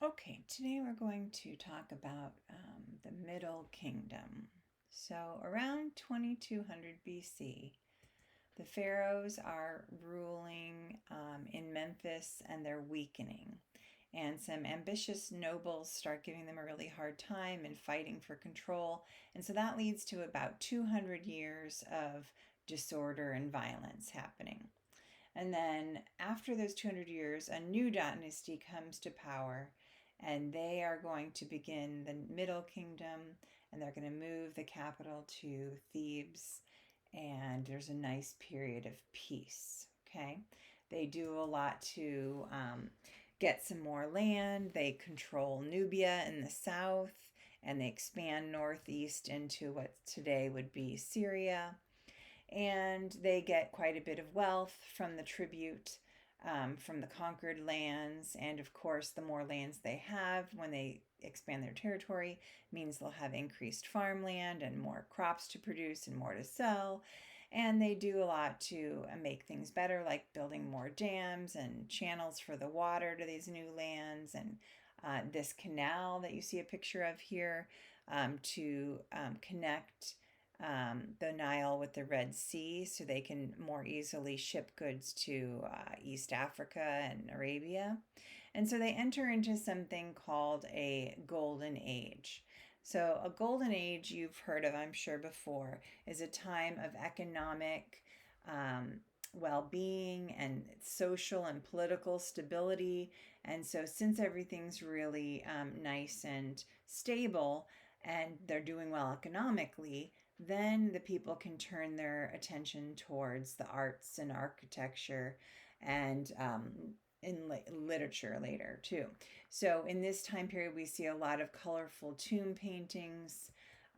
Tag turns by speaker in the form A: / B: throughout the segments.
A: Okay, today we're going to talk about the Middle Kingdom. So, around 2200 BC, the pharaohs are ruling in Memphis and they're weakening. And some ambitious nobles start giving them a really hard time and fighting for control. And so that leads to about 200 years of disorder and violence happening. And then after those 200 years, a new dynasty comes to power, and they are going to begin the Middle Kingdom, and they're going to move the capital to Thebes, and there's a nice period of peace. Okay, they do a lot to get some more land. They control Nubia in the south, and they expand northeast into what today would be Syria, and they get quite a bit of wealth from the tribute from the conquered lands. And of course, the more lands they have when they expand their territory means they'll have increased farmland and more crops to produce and more to sell. And they do a lot to make things better, like building more dams and channels for the water to these new lands. And this canal that you see a picture of here to connect the Nile with the Red Sea so they can more easily ship goods to East Africa and Arabia. And so they enter into something called a golden age. So, a golden age you've heard of, I'm sure, before, is a time of economic um, well being and social and political stability. And so, since everything's really nice and stable and they're doing well economically, then the people can turn their attention towards the arts and architecture and in literature later too. So in this time period, we see a lot of colorful tomb paintings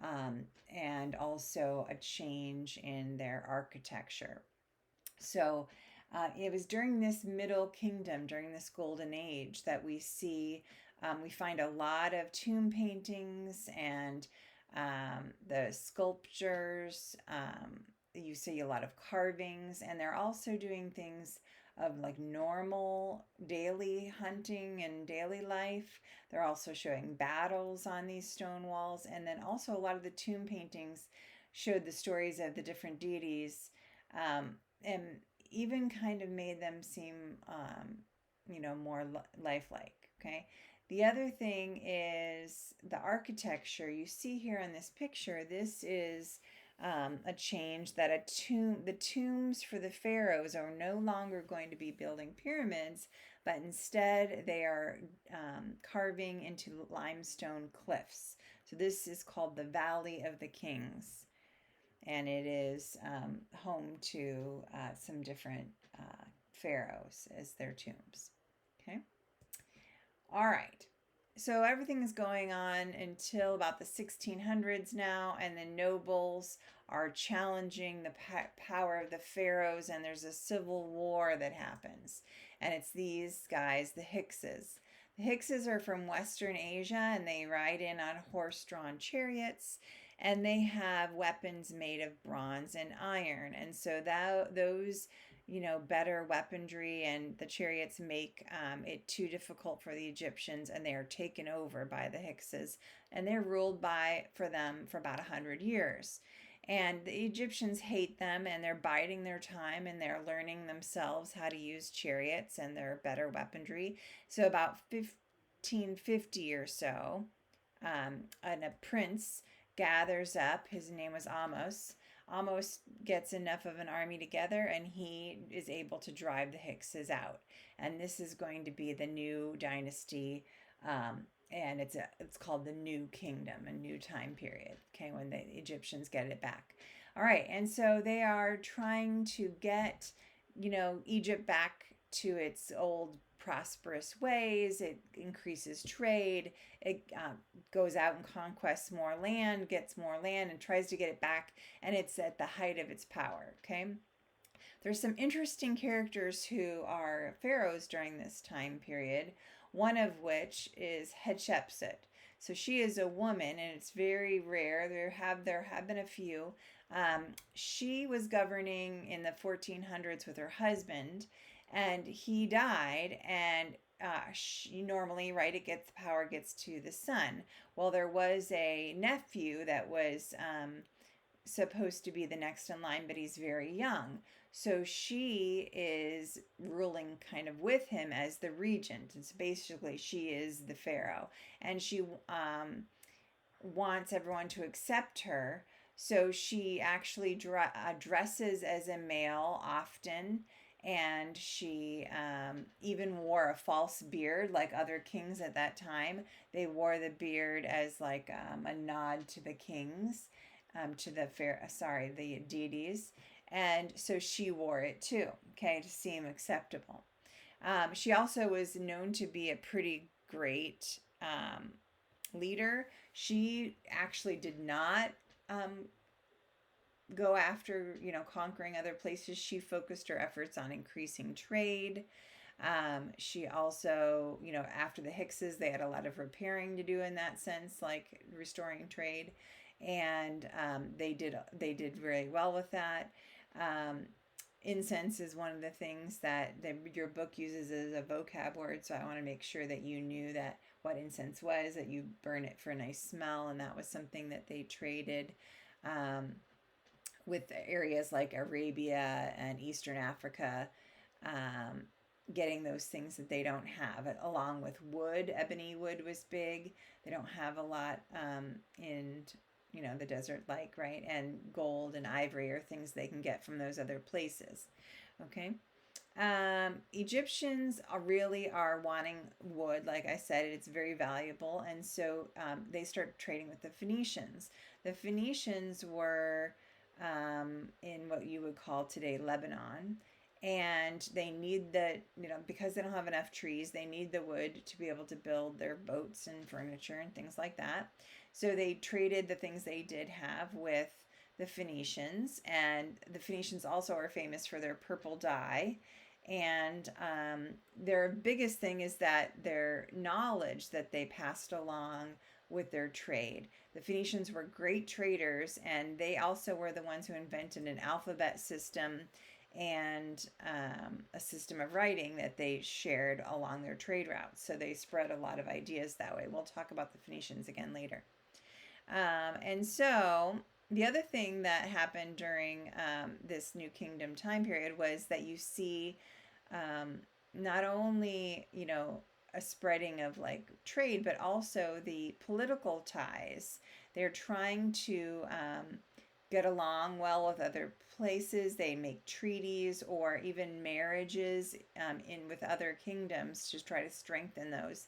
A: and also a change in their architecture. So it was during this Middle Kingdom, during this Golden Age, that we find a lot of tomb paintings and the sculptures. You see a lot of carvings, and they're also doing things of like normal daily hunting and daily life. They're also showing battles on these stone walls, and then also a lot of the tomb paintings showed the stories of the different deities, and even kind of made them seem, more lifelike. Okay. The other thing is the architecture you see here in this picture. This is a change that the tombs for the pharaohs are no longer going to be building pyramids, but instead they are carving into limestone cliffs. So this is called the Valley of the Kings, and it is home to some different pharaohs as their tombs. Okay. All right. So everything is going on until about the 1600s now, and the nobles are challenging the power of the pharaohs, and there's a civil war that happens. And it's these guys, the Hyksos. The Hyksos are from Western Asia, and they ride in on horse drawn chariots, and they have weapons made of bronze and iron. And so those better weaponry and the chariots make it too difficult for the Egyptians, and they are taken over by the Hyksos, and they're ruled for them for about 100 years. And the Egyptians hate them, and they're biding their time, and they're learning themselves how to use chariots and their better weaponry. So about 1550 or so, and a prince gathers up. His name was Amos. Amos gets enough of an army together, and he is able to drive the Hyksos out. And this is going to be the new dynasty, and it's called the New Kingdom, a new time period. Okay, when the Egyptians get it back. All right, and so they are trying to get Egypt back to its old prosperous ways. It increases trade. It goes out and conquests more land, gets more land, and tries to get it back. And it's at the height of its power. Okay. There's some interesting characters who are pharaohs during this time period, one of which is Hatshepsut. So she is a woman, and it's very rare. There have been a few. She was governing in the 1400s with her husband, and he died, and normally, right, power gets to the son. Well, there was a nephew that was supposed to be the next in line, but he's very young. So she is ruling kind of with him as the regent. It's basically she is the pharaoh, and she wants everyone to accept her. So she actually dresses as a male often, and she even wore a false beard like other kings at that time. They wore the beard as like a nod to the kings, to the deities, and so she wore it too, okay, to seem acceptable. She also was known to be a pretty great leader. She actually did not um, go after, conquering other places. She focused her efforts on increasing trade. She also, after the Hickses, they had a lot of repairing to do in that sense, like restoring trade, and they did very well with that. Um, Incense is one of the things that your book uses as a vocab word, so I want to make sure that you knew that what incense was, that you burn it for a nice smell, and that was something that they traded um, with areas like Arabia and Eastern Africa, um, getting those things that they don't have, along with wood. Ebony wood was big. They don't have a lot in the desert, like, right, and gold and ivory are things they can get from those other places. Okay. Egyptians really are wanting wood. Like I said, it's very valuable, and so they start trading with the Phoenicians. The Phoenicians were in what you would call today Lebanon, and they need because they don't have enough trees, they need the wood to be able to build their boats and furniture and things like that. So they traded the things they did have with the Phoenicians, and the Phoenicians also are famous for their purple dye. And their biggest thing is that their knowledge that they passed along with their trade. The Phoenicians were great traders, and they also were the ones who invented an alphabet system and a system of writing that they shared along their trade routes. So they spread a lot of ideas that way. We'll talk about the Phoenicians again later. And so the other thing that happened during this New Kingdom time period was that you see not only, a spreading of like trade, but also the political ties. They're trying to get along well with other places. They make treaties or even marriages in with other kingdoms to try to strengthen those.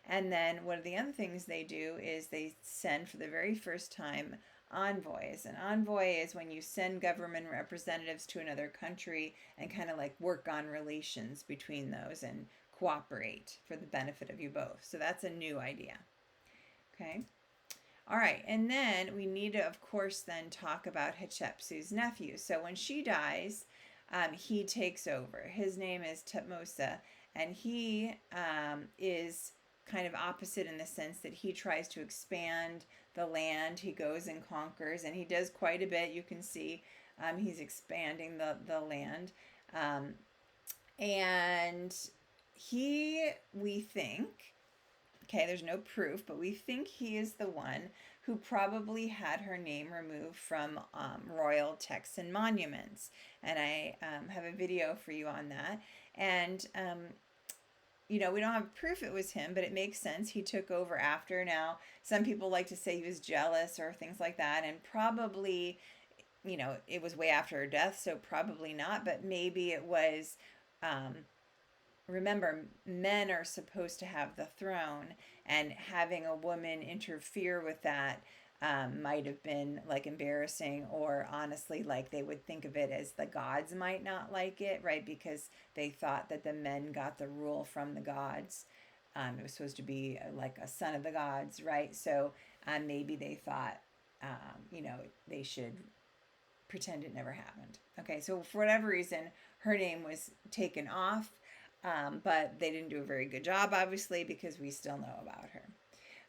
A: And then one of the other things they do is they send for the very first time envoys. An envoy is when you send government representatives to another country and kind of like work on relations between those and cooperate for the benefit of you both. So that's a new idea. Okay. All right. And then we need to, of course, then talk about Hatshepsut's nephew. So when she dies, he takes over. His name is Thutmose, and he is kind of opposite in the sense that he tries to expand the land. He goes and conquers, and he does quite a bit. You can see he's expanding the land. And we think, okay, there's no proof, but we think he is the one who probably had her name removed from royal texts and monuments. And I have a video for you on that. And we don't have proof it was him, but it makes sense. He took over after. Now, some people like to say he was jealous or things like that, and probably, it was way after her death, so probably not, but maybe it was. Remember, men are supposed to have the throne, and having a woman interfere with that might have been like embarrassing, or honestly, like they would think of it as the gods might not like it, right? Because they thought that the men got the rule from the gods. It was supposed to be like a son of the gods, right? So maybe they thought, they should pretend it never happened. Okay, so for whatever reason, her name was taken off, but they didn't do a very good job, obviously, because we still know about her.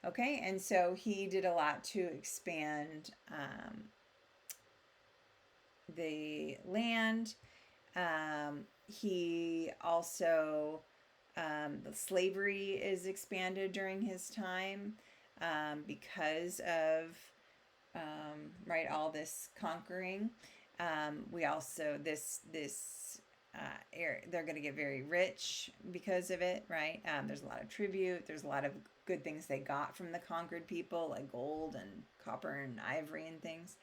A: Okay, and so he did a lot to expand the land. he also, the slavery is expanded during his time because of right, all this conquering. We also they're going to get very rich because of it, right? There's a lot of tribute. There's a lot of good things they got from the conquered people, like gold and copper and ivory and things.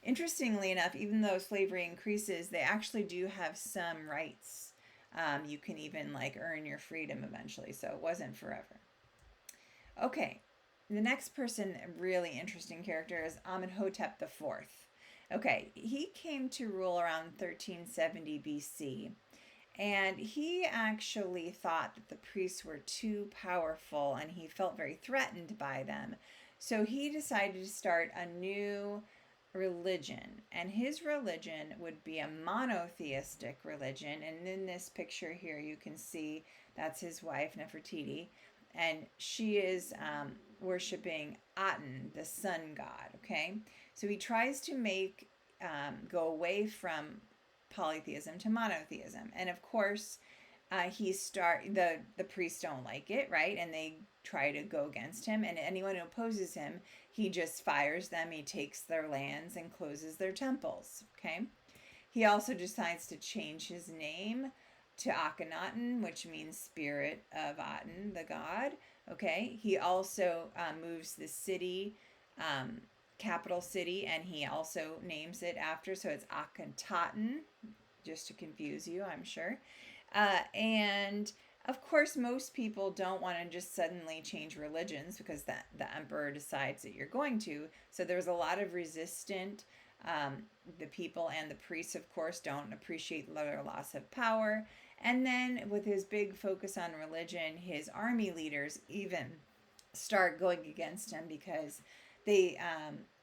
A: Interestingly enough, even though slavery increases, they actually do have some rights. You can even like earn your freedom eventually, so it wasn't forever. Okay, the next person, a really interesting character, is Amenhotep the Fourth. Okay, he came to rule around 1370 BC, and he actually thought that the priests were too powerful and he felt very threatened by them. So he decided to start a new religion, and his religion would be a monotheistic religion. And in this picture here, you can see that's his wife, Nefertiti, and she is worshiping Aten, the sun god. Okay, so he tries to make go away from polytheism to monotheism, and of course, the priests don't like it, right? And they try to go against him, and anyone who opposes him, he just fires them. He takes their lands and closes their temples. Okay, he also decides to change his name to Akhenaten, which means spirit of Aten, the god. Okay, he also moves the city, capital city, and he also names it after, so it's Akhenaten, just to confuse you, I'm sure. And of course, most people don't want to just suddenly change religions because the emperor decides that you're going to. So there's a lot of resistant. The people and the priests, of course, don't appreciate their loss of power. And then, with his big focus on religion, his army leaders even start going against him because they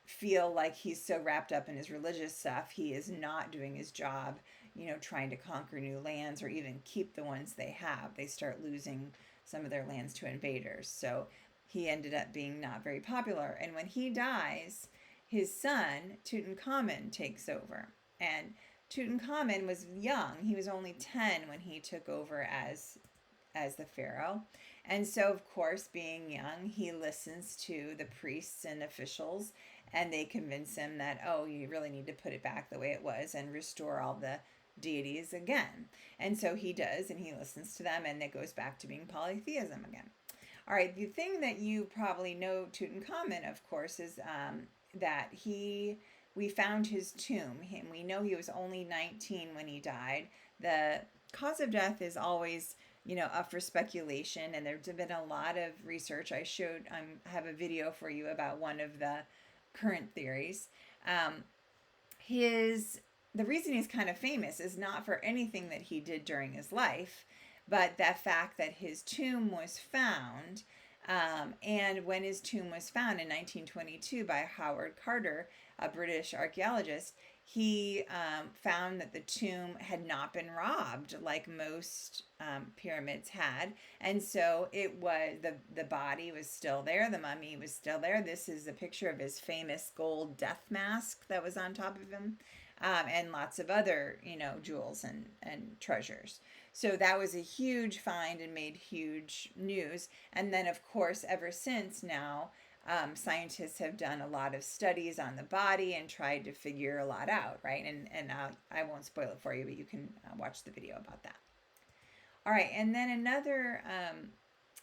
A: feel like he's so wrapped up in his religious stuff, he is not doing his job, trying to conquer new lands or even keep the ones they have. They start losing some of their lands to invaders. So he ended up being not very popular. And when he dies, his son, Tutankhamun, takes over. And Tutankhamun was young. He was only 10 when he took over as the pharaoh. And so, of course, being young, he listens to the priests and officials, and they convince him that, oh, you really need to put it back the way it was and restore all the deities again. And so he does, and he listens to them, and it goes back to being polytheism again. All right, the thing that you probably know Tutankhamun, of course, is that we found his tomb. We know he was only 19 when he died. The cause of death is always, up for speculation, and there's been a lot of research. I have a video for you about one of the current theories. The reason he's kind of famous is not for anything that he did during his life, but the fact that his tomb was found. And when his tomb was found in 1922 by Howard Carter, a British archaeologist, he found that the tomb had not been robbed like most pyramids had. And so it was, the body was still there, the mummy was still there. This is a picture of his famous gold death mask that was on top of him, and lots of other, jewels and treasures. So that was a huge find and made huge news. And then, of course, ever since now, scientists have done a lot of studies on the body and tried to figure a lot out, right? And I won't spoil it for you, but you can watch the video about that. All right, and then another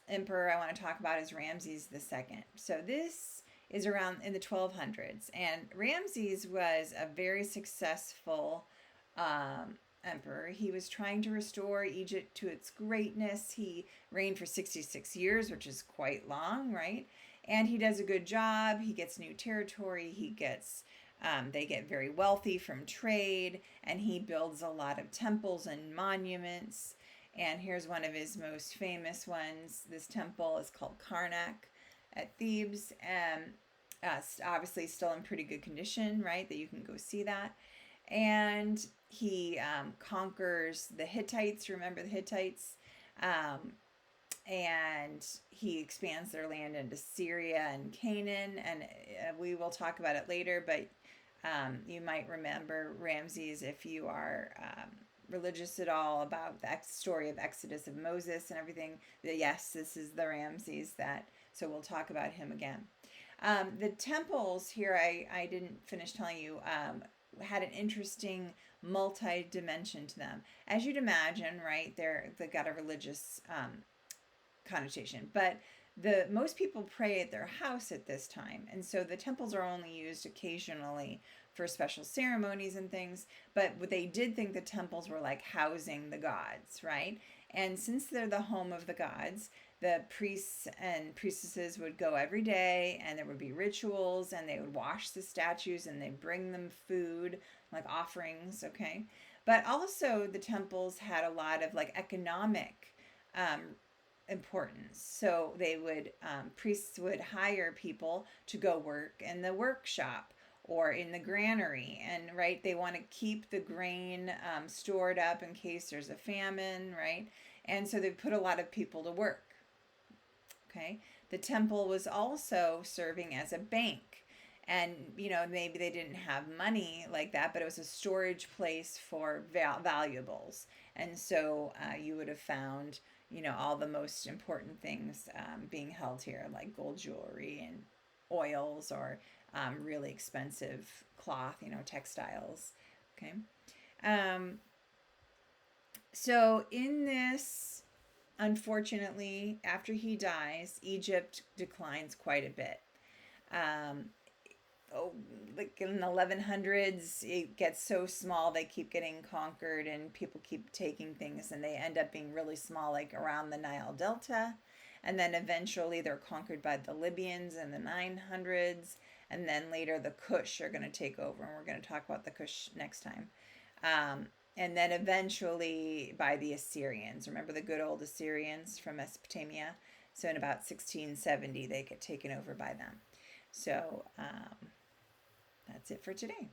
A: emperor I want to talk about is Ramses II. So this is around in the 1200s, and Ramses was a very successful emperor. He was trying to restore Egypt to its greatness. He reigned for 66 years, which is quite long, right? And he does a good job. He gets new territory. They get very wealthy from trade, and he builds a lot of temples and monuments. And here's one of his most famous ones. This temple is called Karnak at Thebes. Obviously still in pretty good condition, right? That you can go see that. And he conquers the Hittites. Remember the Hittites? And he expands their land into Syria and Canaan. And we will talk about it later, but you might remember Ramses if you are religious at all about the story of Exodus of Moses and everything, yes, this is the Ramses that, so we'll talk about him again. The temples here, I didn't finish telling you, had an interesting multi-dimension to them. As you'd imagine, right, they've got a religious connotation, but most people pray at their house at this time, and so the temples are only used occasionally for special ceremonies and things, but they did think the temples were like housing the gods, right? And since they're the home of the gods, the priests and priestesses would go every day, and there would be rituals, and they would wash the statues, and they'd bring them food, like offerings, okay? But also the temples had a lot of like economic importance. So they would, priests would hire people to go work in the workshop or in the granary, and right, they want to keep the grain stored up in case there's a famine, right? And so they put a lot of people to work. Okay, the temple was also serving as a bank, and maybe they didn't have money like that, but it was a storage place for valuables, and so you would have found all the most important things being held here, like gold jewelry and oils, or really expensive cloth, textiles. Okay. So in this, unfortunately, after he dies, Egypt declines quite a bit. Like in the 1100s, it gets so small, they keep getting conquered and people keep taking things, and they end up being really small, like around the Nile Delta. And then eventually they're conquered by the Libyans in the 900s. And then later the Kush are going to take over, and we're going to talk about the Kush next time. And then eventually by the Assyrians. Remember the good old Assyrians from Mesopotamia? So in about 1670, they get taken over by them. So that's it for today.